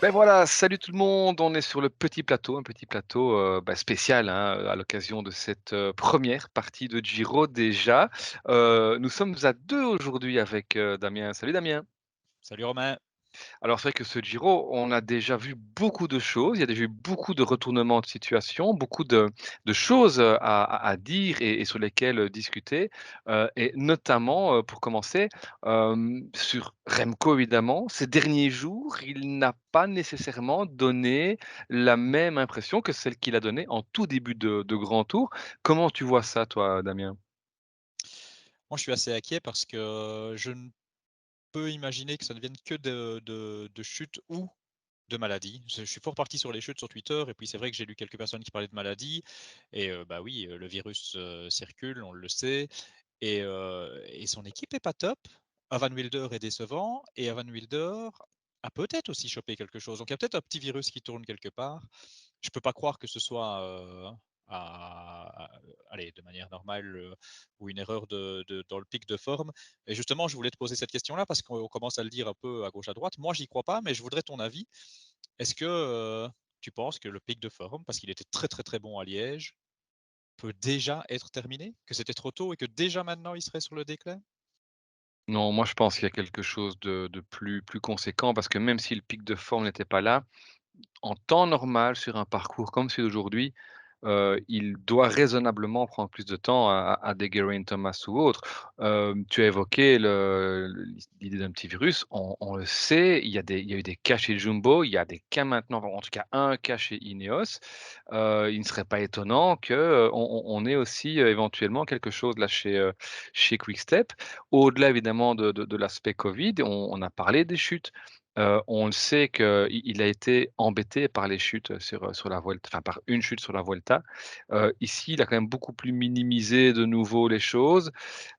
Ben voilà, salut tout le monde, on est sur le petit plateau, un petit plateau spécial hein, à l'occasion de cette première partie de Giro déjà. Nous sommes à deux aujourd'hui avec Damien. Salut Damien. Salut Romain. Alors c'est vrai que ce Giro, on a déjà vu beaucoup de choses, il y a déjà eu beaucoup de retournements de situation, beaucoup de choses à dire et sur lesquelles discuter. Et notamment, pour commencer, sur Remco évidemment. Ces derniers jours, il n'a pas nécessairement donné la même impression que celle qu'il a donnée en tout début de grand tour. Comment tu vois ça toi, Damien? Moi, je suis assez inquiet parce que je ne peux imaginer que ça ne vienne que de chutes ou de maladies. Je suis fort parti sur les chutes sur Twitter et puis c'est vrai que j'ai lu quelques personnes qui parlaient de maladies et bah oui, le virus, circule, on le sait et son équipe est pas top. Van Wilder est décevant et Van Wilder a peut-être aussi chopé quelque chose. Donc il y a peut-être un petit virus qui tourne quelque part. Je peux pas croire que ce soit, allez, de manière normale, ou une erreur de dans le pic de forme et justement, je voulais te poser cette question-là parce qu'on commence à le dire un peu à gauche, à droite. Moi, j'y crois pas, mais je voudrais ton avis. Est-ce que, tu penses que le pic de forme, parce qu'il était très, très, très bon à Liège, peut déjà être terminé? Que c'était trop tôt et que déjà maintenant il serait sur le déclin? Non, moi je pense qu'il y a quelque chose de plus conséquent parce que même si le pic de forme n'était pas là, en temps normal, sur un parcours comme celui d'aujourd'hui, il doit raisonnablement prendre plus de temps à des Geraint Thomas ou autres. Tu as évoqué l'idée d'un petit virus, on le sait, il y a eu des cas chez Jumbo, il y a des cas maintenant, enfin, en tout cas un cas chez Ineos. Il ne serait pas étonnant qu'on on ait aussi, éventuellement quelque chose là chez Quick-Step. Au-delà évidemment de l'aspect covid, on a parlé des chutes. On le sait qu'il a été embêté par les chutes sur la Vuelta, enfin par une chute sur la Vuelta. Ici, il a quand même beaucoup plus minimisé de nouveau les choses.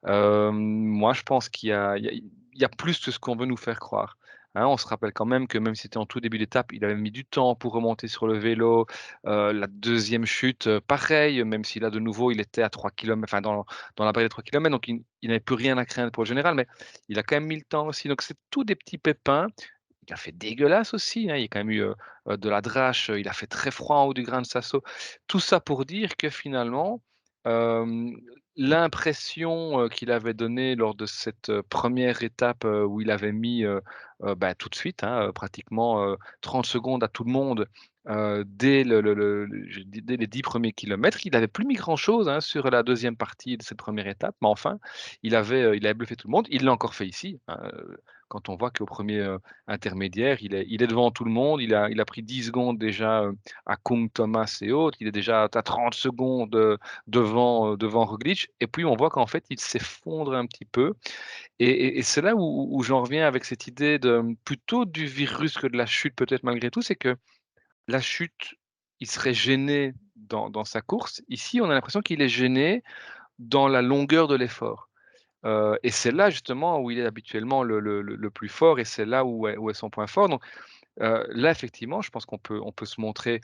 Moi, je pense qu'il y a plus que ce qu'on veut nous faire croire. Hein, on se rappelle quand même que même si c'était en tout début d'étape, il avait mis du temps pour remonter sur le vélo. La deuxième chute, pareil, même si là, de nouveau, il était à 3 kilomètres, enfin dans la barrière des 3 kilomètres, donc il n'avait plus rien à craindre pour le général, mais il a quand même mis le temps aussi. Donc c'est tous des petits pépins. Il a fait dégueulasse aussi, hein, il y a quand même eu, de la drache, il a fait très froid en haut du Gran Sasso. Tout ça pour dire que finalement, hem, l'impression, qu'il avait donnée lors de cette, 1re étape, où il avait mis, tout de suite, hein, pratiquement, 30 secondes à tout le monde, dès je dis dès les 10 premiers kilomètres. Il n'avait plus mis grand chose, hein, sur la deuxième partie de cette première étape, mais enfin, il avait bluffé tout le monde. Il l'a encore fait ici, hein, quand on voit qu'au premier er intermédiaire, il est devant tout le monde. Il a pris 10 secondes déjà, à Kung, Thomas et autres. Il est déjà à 30 secondes, devant Roglic et puis on voit qu'en fait, il s'effondre un petit peu et c'est là où j'en reviens avec cette idée de, plutôt du virus que de la chute peut-être malgré tout. C'est que la chute, il serait gêné dans sa course. Ici, on a l'impression qu'il est gêné dans la longueur de l'effort. Et c'est là justement où il est habituellement le plus fort et c'est là où est son point fort. Donc, là effectivement, je pense on peut se montrer,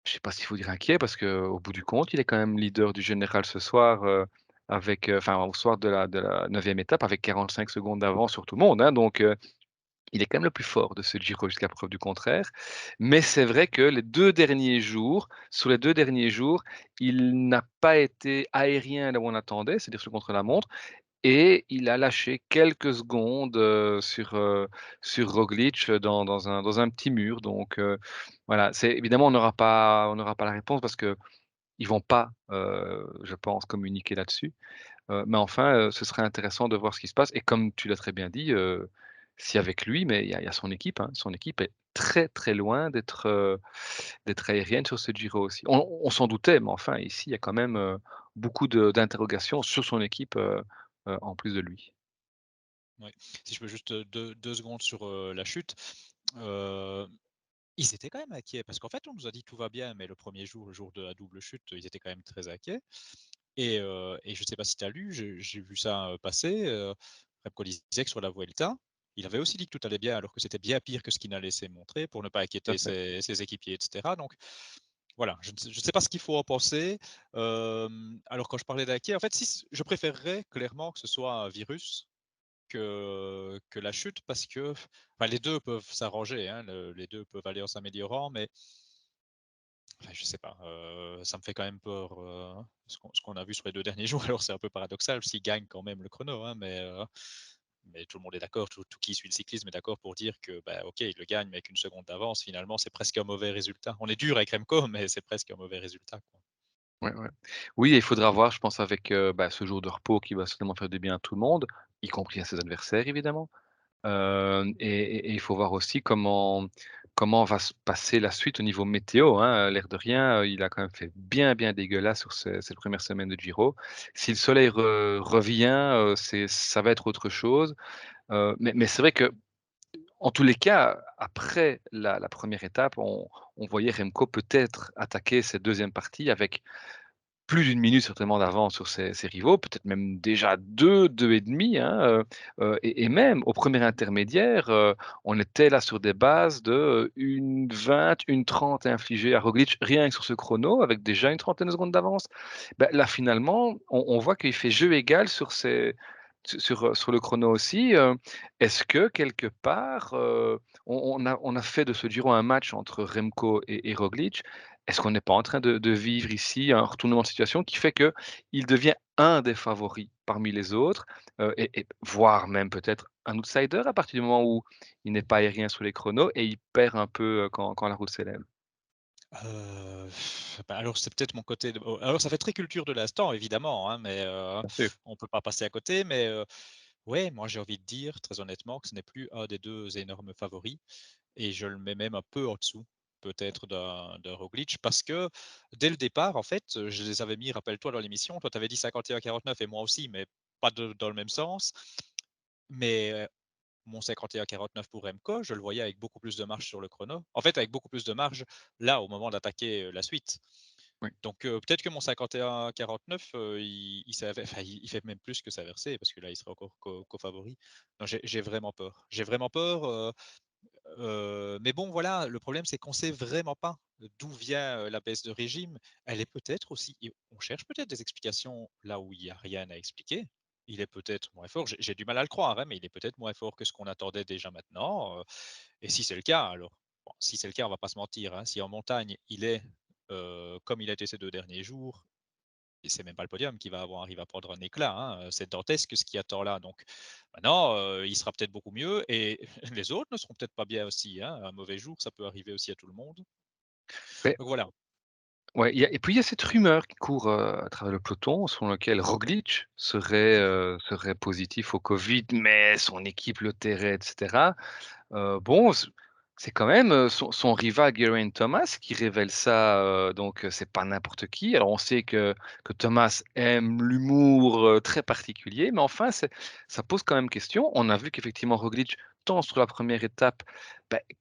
je sais pas s'il faut dire inquiet parce qu'au bout du compte, il est quand même leader du général ce soir, avec, enfin au soir de la 9e étape avec 45 secondes d'avance sur tout le monde, hein. Donc, il est quand même le plus fort de ce Giro jusqu'à preuve du contraire. Mais c'est vrai que sur les 2 derniers jours, il n'a pas été aérien là où on attendait, c'est-à-dire sur le contre-la-montre et il a lâché quelques secondes, sur Roglic, dans un petit mur. Donc, voilà, c'est évidemment on n'aura pas la réponse parce qu'ils vont pas, je pense communiquer là-dessus. Mais enfin, ce serait intéressant de voir ce qui se passe et comme tu l'as très bien dit, si avec lui, mais il y a son équipe, hein. Son équipe est très, très loin d'être aérienne sur ce Giro aussi. On s'en doutait, mais enfin ici, il y a quand même, beaucoup d'interrogations sur son équipe, en plus de lui. Ouais. Si je peux juste, 2 secondes sur, la chute. Heu, Ils étaient quand même inquiets parce qu'en fait, on nous a dit: «Tout va bien», mais le premier jour, le jour de la double chute, ils étaient quand même très inquiets et je ne sais pas si tu as lu, j'ai vu ça, passer, Remco disait que sur la Vuelta, il avait aussi dit que tout allait bien alors que c'était bien pire que ce qu'il a laissé montrer pour ne pas Tout à inquiéter fait. ses équipiers et cetera donc voilà, je ne sais pas ce qu'il faut en penser. Alors quand je parlais d'inquiet, en fait, si je préférerais clairement que ce soit un virus que la chute parce que enfin les 2 peuvent s'arranger, hein, les 2 peuvent aller en s'améliorant, mais enfin, je sais pas, ça me fait quand même peur, ce qu'on a vu sur les 2 derniers jours. Alors c'est un peu paradoxal s'il gagne quand même le chrono, hein, mais tout le monde est d'accord, tout qui suit le cyclisme est d'accord pour dire que, bah, OK, il le gagne, mais avec 1 seconde d'avance, finalement, c'est presque un mauvais résultat. On est dur avec Remco, mais c'est presque un mauvais résultat, quoi. Ouais, ouais. Oui, et il faudra voir, je pense, avec, ce jour de repos qui va certainement faire du bien à tout le monde, y compris à ses adversaires évidemment. Et il faut voir aussi comment va se passer la suite au niveau météo, hein. L'air de rien, il a quand même fait bien, bien dégueulasse sur cette 1re semaine de Giro. Si le soleil revient, ça va être autre chose. Mais c'est vrai que en tous les cas, après la 1re étape, on voyait Remco peut-être attaquer cette deuxième partie avec plus d'une minute certainement d'avance sur ses rivaux, peut-être même déjà 2 et demi, hein, et même au premier intermédiaire, on était là sur des bases de, 1:20, 1:30 infligées à Roglic, rien que sur ce chrono, avec déjà une trentaine de secondes d'avance. Bah, là finalement, on voit qu'il fait jeu égal sur le chrono aussi. Est-ce que quelque part, on a fait de ce Giro un match entre Remco et Roglic? Est-ce qu'on n'est pas en train de vivre ici un retournement de situation qui fait qu'il devient un des favoris parmi les autres, et voire même peut-être un outsider à partir du moment où il n'est pas aérien sur les chronos et il perd un peu, quand la route s'élève? Heu, Bah, alors c'est peut-être mon côté de alors ça fait très culture de l'instant évidemment, hein, mais Bien sûr. on peut pas passer à côté, mais ouais, moi j'ai envie de dire très honnêtement que ce n'est plus un des 2 énormes favoris et je le mets même un peu en dessous, peut-être d'un Roglic parce que dès le départ, en fait, je les avais mis, rappelle-toi dans l'émission, toi tu avais dit 51-49 et moi aussi, mais pas dans le même sens. Mais mon 51-49 pour Remco, je le voyais avec beaucoup plus de marge sur le chrono. En fait, avec beaucoup plus de marge, là, au moment d'attaquer, la suite. Oui. Donc peut-être que mon 51-49, il s'avait enfin, il fait même plus que s'inverser parce que là, il serait encore co-favori. Non, j'ai vraiment peur. J'ai vraiment peur, mais bon, voilà, le problème, c'est qu'on sait vraiment pas d'où vient, la baisse de régime. Elle est peut-être aussi et on cherche peut-être des explications là où il y a rien à expliquer. Il est peut-être moins fort, j'ai du mal à le croire, hein, mais il est peut-être moins fort que ce qu'on attendait déjà maintenant, et si c'est le cas, alors bon, si c'est le cas, on va pas se mentir, hein, si en montagne, il est, comme il a été ces 2 derniers jours et c'est même pas le podium qui va avoir arrive à prendre un éclat, hein, c'est dantesque ce qui attend là, donc maintenant, il sera peut-être beaucoup mieux et les autres ne seront peut-être pas bien aussi, hein. Un mauvais jour, ça peut arriver aussi à tout le monde. Beh, Donc voilà. ouais, il y a cette rumeur qui court, à travers le peloton selon laquelle Roglic serait positif au covid, mais son équipe le tairait et cetera. Bon, c'est quand même, son rival Geraint Thomas qui révèle ça, donc c'est pas n'importe qui. Alors on sait que Thomas aime l'humour, très particulier, mais enfin ça pose quand même question. On a vu qu'effectivement Roglic, tant sur la première étape,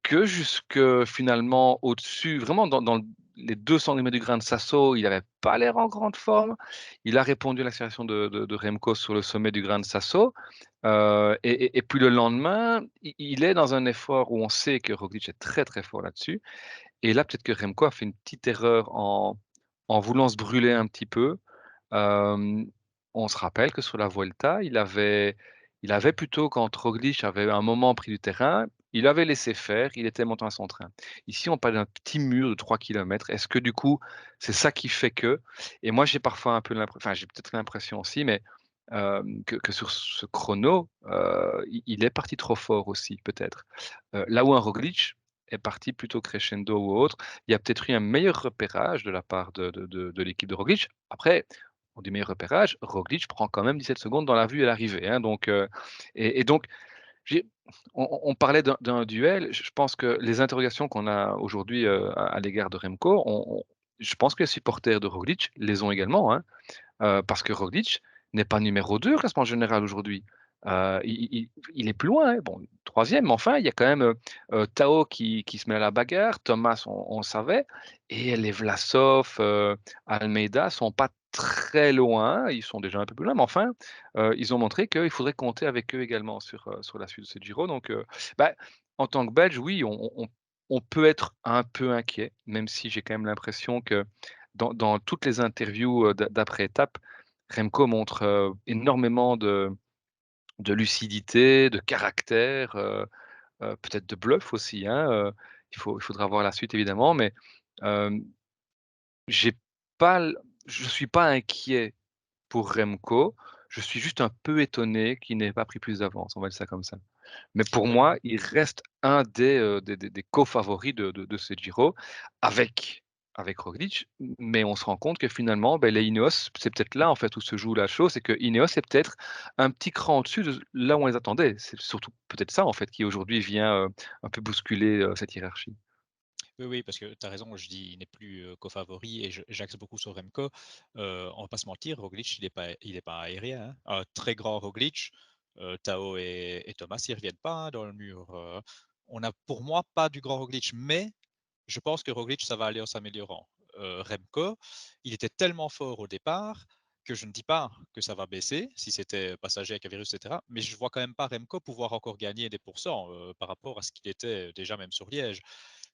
que jusque finalement au-dessus, vraiment dans les 2 centimètres du grain de Sasso, il n'avait pas l'air en grande forme. Il a répondu à l'accélération de Remco sur le sommet du grain de Sasso. Et puis le lendemain, il est dans un effort où on sait que Roglic est très, très fort là-dessus et là, peut-être que Remco a fait une petite erreur en voulant se brûler un petit peu. Hem, on se rappelle que sur la Vuelta, il avait plutôt quand Roglic avait un moment pris du terrain, il avait laissé faire, il était monté à son train. Ici, on parle d'un petit mur de 3 kilomètres. Est-ce que du coup, c'est ça qui fait que et moi j'ai parfois un peu enfin j'ai peut-être l'impression aussi, mais que sur ce chrono, il est parti trop fort aussi peut-être. Là où un Roglic est parti plutôt crescendo ou autre, il y a peut-être eu un meilleur repérage de la part de l'équipe de Roglic. Après, on dit meilleur repérage, Roglic prend quand même 17 secondes dans la vue à l'arrivée, hein, donc et donc j'ai on parlait d'un duel, je pense que les interrogations qu'on a aujourd'hui, à l'égard de Remco, je pense que les supporters de Roglic les ont également, hein. Parce que Roglic n'est pas numéro 2 au classement général aujourd'hui. Il est plus loin, hein, bon 3e, mais enfin, il y a quand même, Tao qui se met à la bagarre, Thomas on le savait et les Vlasov, Almeida sont pas très loin, ils sont déjà un peu plus loin, mais enfin, ils ont montré qu'il faudrait compter avec eux également sur la suite de ce Giro donc bah, en tant que Belge, oui, on peut être un peu inquiet, même si j'ai quand même l'impression que dans toutes les interviews, d'après étape, Remco montre, énormément de lucidité, de caractère, peut-être de bluff aussi, hein, il faudra voir la suite évidemment, mais hem, j'ai pas l je suis pas inquiet pour Remco, je suis juste un peu étonné qu'il n'ait pas pris plus d'avance, on va dire ça comme ça. Mais pour Oui. moi, il reste un des co-favoris de ce Giro avec Roglic, mais on se rend compte que finalement, beh, les Ineos, c'est peut-être là, en fait, où se joue la chose, c'est que Ineos est peut-être un petit cran au-dessus de là où on les attendait. C'est surtout peut-être ça, en fait, qui aujourd'hui vient, un peu bousculer, cette hiérarchie. Oui, oui, parce que tu as raison, je dis il n'est plus, co-favori et j'axe beaucoup sur Remco. On va pas se mentir, Roglic, il est pas aérien, hein. Un très grand Roglic, Tao et Thomas, ils reviennent pas, hein, dans le mur, on a pour moi pas du grand Roglic, mais je pense que Roglic, ça va aller en s'améliorant. Remco, il était tellement fort au départ que je ne dis pas que ça va baisser, si c'était passager avec un virus, et cetera, mais je vois quand même pas Remco pouvoir encore gagner des pourcents, par rapport à ce qu'il était déjà même sur Liège.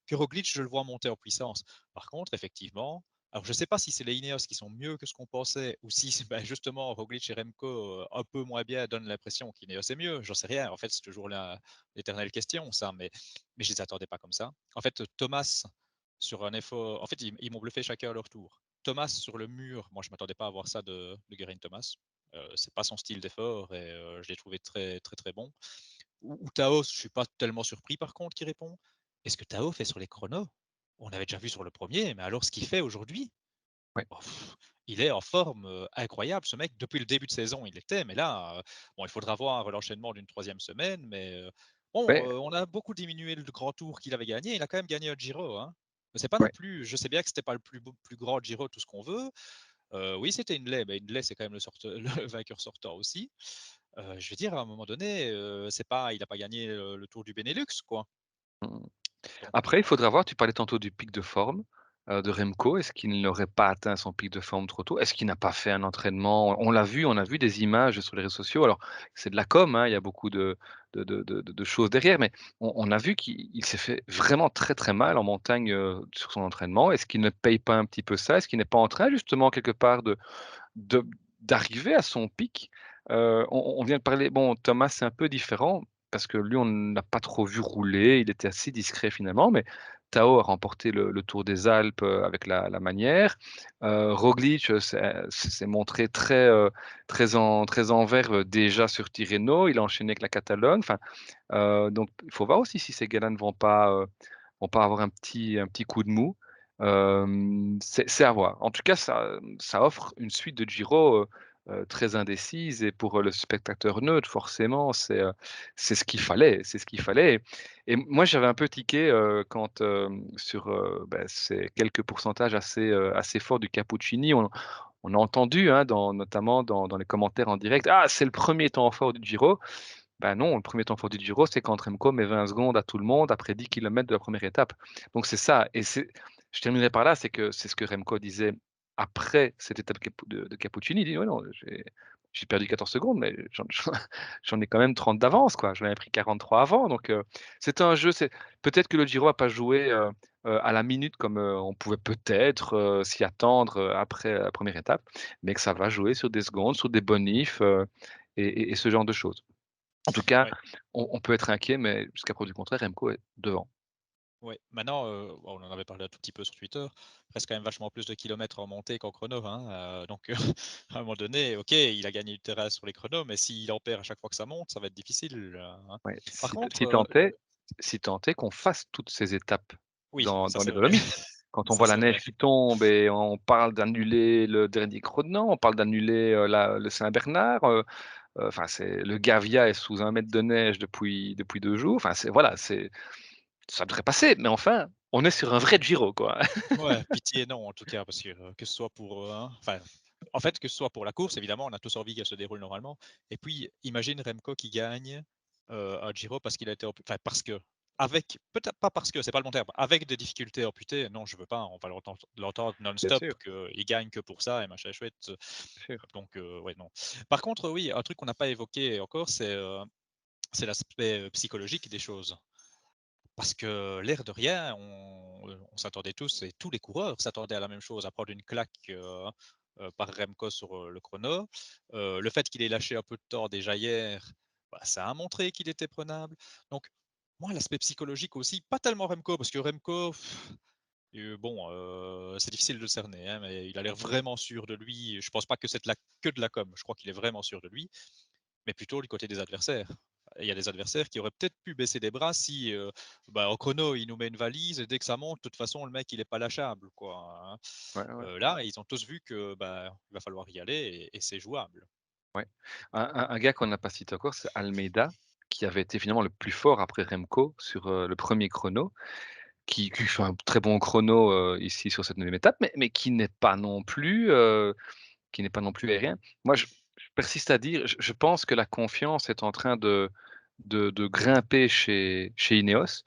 Que Roglic, je le vois monter en puissance. Par contre, effectivement, alors je ne sais pas si c'est les Ineos qui sont mieux que ce qu'on pensait ou si ben, justement Roglic et Remco un peu moins bien donnent l'impression qu'Ineos est mieux. J'en sais rien. En fait, c'est toujours l'éternelle question, ça. Mais je ne les attendais pas comme ça. En fait, Thomas, sur un effort. En fait, ils m'ont bluffé chacun à leur tour. Thomas sur le mur, moi je ne m'attendais pas à voir ça de Geraint Thomas. C'est pas son style d'effort et je l'ai trouvé très très très bon. Ou Taos, je suis pas tellement surpris par contre qui répond. Est-ce que Tao fait sur les chronos? On avait déjà vu sur le premier, mais alors ce qu'il fait aujourd'hui, Ouais, oh, il est en forme incroyable, ce mec. Depuis le début de saison, il était, mais là, bon, il faudra voir l'enchaînement d'une troisième semaine, mais bon, ouais, on a beaucoup diminué le grand tour qu'il avait gagné. Il a quand même gagné un Giro, hein. Mais c'est pas non ouais. plus. Je sais bien que c'était pas le plus grand Giro, tout ce qu'on veut. Oui, c'était une lait, mais une lait, c'est quand même le vainqueur sortant aussi. Je veux dire, à un moment donné, c'est pas, il n'a pas gagné le Tour du Benelux, quoi. Mmh. Donc, Après, il faudra voir, tu parlais tantôt du pic de forme, de Remco. Est-ce qu'il n'aurait pas atteint son pic de forme trop tôt? Est-ce qu'il n'a pas fait un entraînement? On l'a vu, on a vu des images sur les réseaux sociaux. Alors, c'est de la com, hein, il y a beaucoup de choses derrière, mais on a vu qu'il s'est fait vraiment très, très mal en montagne, sur son entraînement. Est-ce qu'il ne paye pas un petit peu ça? Est-ce qu'il n'est pas en train justement quelque part de d'arriver à son pic? On vient de parler bon, Thomas, c'est un peu différent parce que lui, on ne l'a pas trop vu rouler, il était assez discret finalement, mais Tao a remporté le Tour des Alpes, avec la manière. Roglic, s'est montré très en verve, déjà sur Tirreno. Il a enchaîné avec la Catalogne. Enfin, donc il faut voir aussi si ces gars-là ne vont pas avoir un petit coup de mou. C'est à voir. En tout cas, ça offre une suite de Giro, très indécise et pour, le spectateur neutre, forcément, c'est ce qu'il fallait, c'est ce qu'il fallait et moi, j'avais un peu tiqué, quand, sur, bah, ces quelques pourcentages assez forts du Cappuccini, on a entendu, hein, notamment dans les commentaires en direct: «Ah, c'est le premier temps fort du Giro». Ben non, le premier temps fort du Giro, c'est quand Remco met 20 secondes à tout le monde après 10 kilomètres de la première étape. Donc c'est ça et je terminerai par là, c'est que c'est ce que Remco disait après cette étape de Cappuccini. Il dit: «Ouais, non, j'ai perdu 14 secondes, mais j'en ai quand même 30 d'avance, quoi. J'en avais pris 43 avant». Donc c'est un jeu, c'est peut-être que le Giro a pas joué, à la minute comme, on pouvait peut-être, s'y attendre, après la première étape, mais que ça va jouer sur des secondes, sur des bonifs, et ce genre de choses. En tout cas, ouais, on peut être inquiet, mais jusqu'à preuve du contraire, Remco est devant. ouais. Maintenant, bon, on en avait parlé un tout petit peu sur Twitter, il reste quand même vachement plus de kilomètres en montée qu'en chrono, hein, donc à un moment donné, OK, il a gagné du terrain sur les chronos, mais s'il en perd à chaque fois que ça monte, ça va être difficile, hein. Ouais, Par contre, si tant est qu'on fasse toutes ces étapes oui, ça dans les c'est vrai. Dolomites. Quand on Ça voit la c'est vrai. neige qui tombe et on parle d'annuler le dernier Crodnan, on parle d'annuler, la le Saint-Bernard, enfin c'est le Gavia est sous 1 mètre de neige depuis 2 jours. Enfin c'est voilà, ça devrait passer, mais enfin, on est sur un vrai Giro, quoi. Ouais, pitié non, en tout cas, parce que ce soit pour, hein, enfin, en fait, que ce soit pour la course, évidemment, on a tous envie qu'elle se déroule normalement et puis imagine Remco qui gagne, un Giro parce qu'il a été ampu enfin, parce que avec peut-être pas parce que, c'est pas le bon terme, avec des difficultés amputées, non, je veux pas, on va l'entendre Bien non-stop sûr, qu'il gagne que pour ça et machin chouette, bien sûr. donc ouais, non. Par contre, oui, un truc qu'on n'a pas évoqué encore, c'est l'aspect, psychologique des choses. Parce que l'air de rien, on s'attendait tous et tous les coureurs s'attendaient à la même chose, à prendre une claque, par Remco sur, le chrono. Le fait qu'il ait lâché un peu de temps déjà hier, bah, ça a montré qu'il était prenable. Donc moi, l'aspect psychologique aussi, pas tellement Remco, parce que Remco, bon, c'est difficile de le cerner, hein, mais il a l'air vraiment sûr de lui. Je pense pas que c'est que de la com. Je crois qu'il est vraiment sûr de lui, mais plutôt du côté des adversaires. Il y a des adversaires qui auraient peut-être pu baisser les bras si, bah, au chrono, il nous met une valise et dès que ça monte, de toute façon, le mec, il est pas lâchable, quoi, hein. Ouais, ouais, Là, ils ont tous vu que, bah, il va falloir y aller et c'est jouable. ouais. Un gars qu'on n'a pas cité encore, c'est Almeida, qui avait été finalement le plus fort après Remco sur, le premier chrono, qui fait un très bon chrono, ici sur cette 9e étape, mais qui n'est pas non plus aérien. Moi, je persiste à dire, je pense que la confiance est en train de grimper chez Ineos.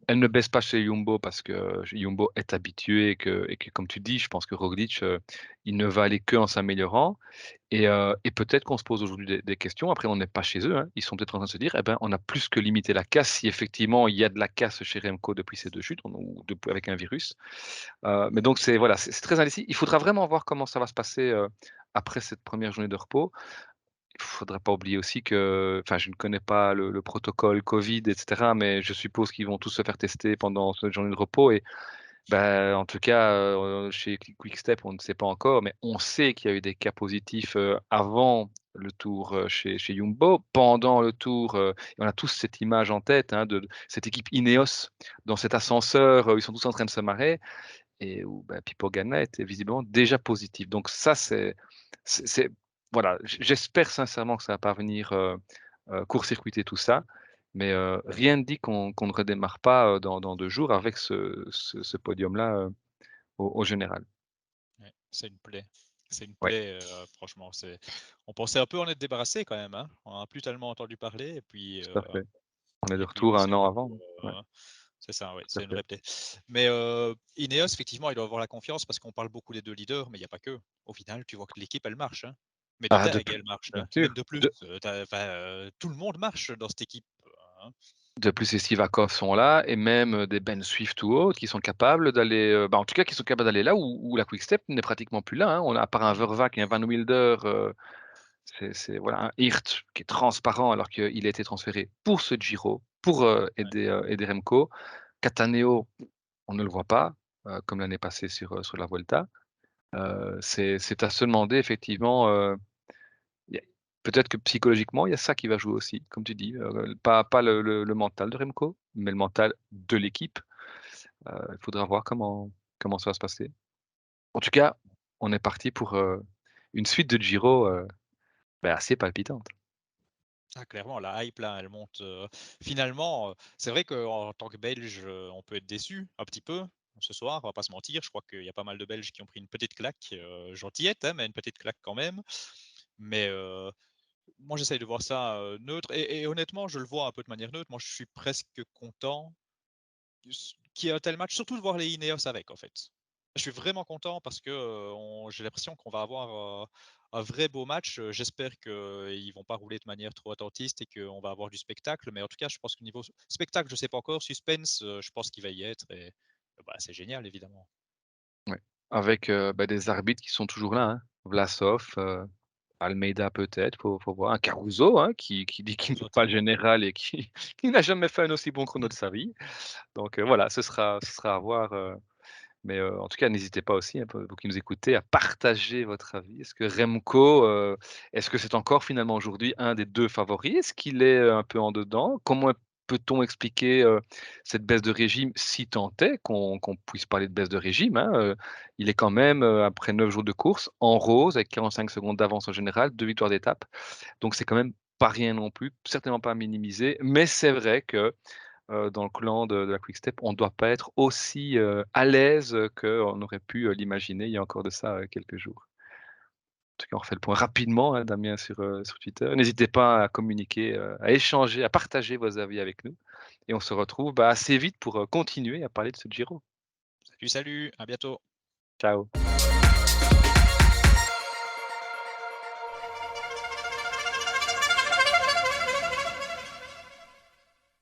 Elle ne baisse pas chez Jumbo parce que Jumbo est habitué et que comme tu dis, je pense que Roglic, il ne va aller qu'en s'améliorant et peut-être qu'on se pose aujourd'hui des questions. Après, on n'est pas chez eux, hein. Ils sont peut-être en train de se dire: «Eh ben, on a plus que limité la casse». Si effectivement il y a de la casse chez Remco depuis ces 2 chutes ou avec un virus. Mais donc c'est voilà, c'est très indécis. Il faudra vraiment voir comment ça va se passer, après cette première journée de repos. Il faudra pas oublier aussi que enfin, je ne connais pas le protocole covid et cetera, mais je suppose qu'ils vont tous se faire tester pendant cette journée de repos et bah, en tout cas, chez Quickstep, on ne sait pas encore, mais on sait qu'il y a eu des cas positifs, avant le Tour, chez Jumbo. Pendant le Tour, on a tous cette image en tête, hein, de cette équipe Ineos dans cet ascenseur, ils sont tous en train de se marrer et où, bah, Pipo Ganna était visiblement déjà positif. Donc ça, c'est voilà, j'espère sincèrement que ça va pas venir, court-circuiter tout ça, mais rien ne dit qu'on ne redémarre pas, dans 2 jours avec ce podium-là, au général. Ouais, c'est une plaie. C'est une Ouais, plaie, franchement, on pensait un peu en être débarrassé quand même, hein. On en a plus tellement entendu parler tout à fait. On est de et puis retour oui, 1 c'est un an avant. nouveau, Ouais, c'est ça, ouais, tout à c'est une fait. vraie plaie. Mais Ineos, effectivement, il doit avoir la confiance parce qu'on parle beaucoup des 2 leaders, mais il y a pas que. Au final, tu vois que l'équipe, elle marche, hein. Mais de Ah, de taille, plus elle marche, bien hein. Même sûr, de plus, tout le monde marche dans cette équipe, hein. de plus ces Sivakov sont là et même, des Ben Swift ou autres qui sont capables d'aller, bah, en tout cas qui sont capables d'aller là où la Quick-Step n'est pratiquement plus là, hein. On a à part un Mmh. Vervaeke et un Van Wilder, c'est voilà, un Hirt qui est transparent alors qu'il a été transféré pour ce Giro, pour, Ouais. aider Remco. Cattaneo, on ne le voit pas, comme l'année passée sur la Vuelta. C'est à se demander effectivement, y a peut-être que psychologiquement, il y a ça qui va jouer aussi, comme tu dis, pas le mental de Remco, mais le mental de l'équipe. Il faudra voir comment ça va se passer. En tout cas, on est parti pour, une suite de Giro, bah, assez palpitante. Ah clairement, la hype là, elle monte, finalement, c'est vrai qu'en tant que Belge, on peut être déçu, un petit peu, ce soir, on va pas se mentir. Je crois qu'il y a pas mal de Belges qui ont pris une petite claque, gentillette, hein, mais une petite claque quand même. Mais, moi j'essaye de voir ça, neutre et honnêtement, je le vois un peu de manière neutre. Moi, je suis presque content qu'il y ait un tel match, surtout de voir les Ineos avec, en fait. Je suis vraiment content parce que, j'ai l'impression qu'on va avoir, un vrai beau match. J'espère qu'ils vont pas rouler de manière trop attentiste et qu'on va avoir du spectacle. Mais en tout cas, je pense que niveau spectacle, je sais pas encore. Suspense, je pense qu'il va y être et bah, c'est génial évidemment. Ouais. Avec, bah, des arbitres qui sont toujours là, hein. Vlasov, Almeida peut-être, faut voir. Un Caruso, hein, qui dit qu'il n'est pas le Certainement. général et qui qui n'a jamais fait un aussi bon chrono de sa vie. Donc, voilà, ce sera à voir, mais, en tout cas, n'hésitez pas aussi, hein, vous qui nous écoutez, à partager votre avis. Est-ce que c'est encore finalement aujourd'hui un des 2 favoris? Est-ce qu'il est, un peu en dedans? Comment peut-on expliquer, cette baisse de régime, si tant est qu'on puisse parler de baisse de régime, hein? Il est quand même, après 9 jours de course, en rose avec 45 secondes d'avance en général, 2 victoires d'étape. Donc c'est quand même pas rien non plus, certainement pas à minimiser. Mais c'est vrai que dans le clan de la Quick Step, on ne doit pas être aussi, à l'aise, qu'on aurait pu, l'imaginer il y a encore de ça, quelques jours. En tout cas, on refait le point rapidement, hein, Damien, sur Twitter. N'hésitez pas à communiquer, à échanger, à partager vos avis avec nous et on se retrouve, bah, assez vite pour, continuer à parler de ce Giro. Salut, salut, à bientôt. Ciao.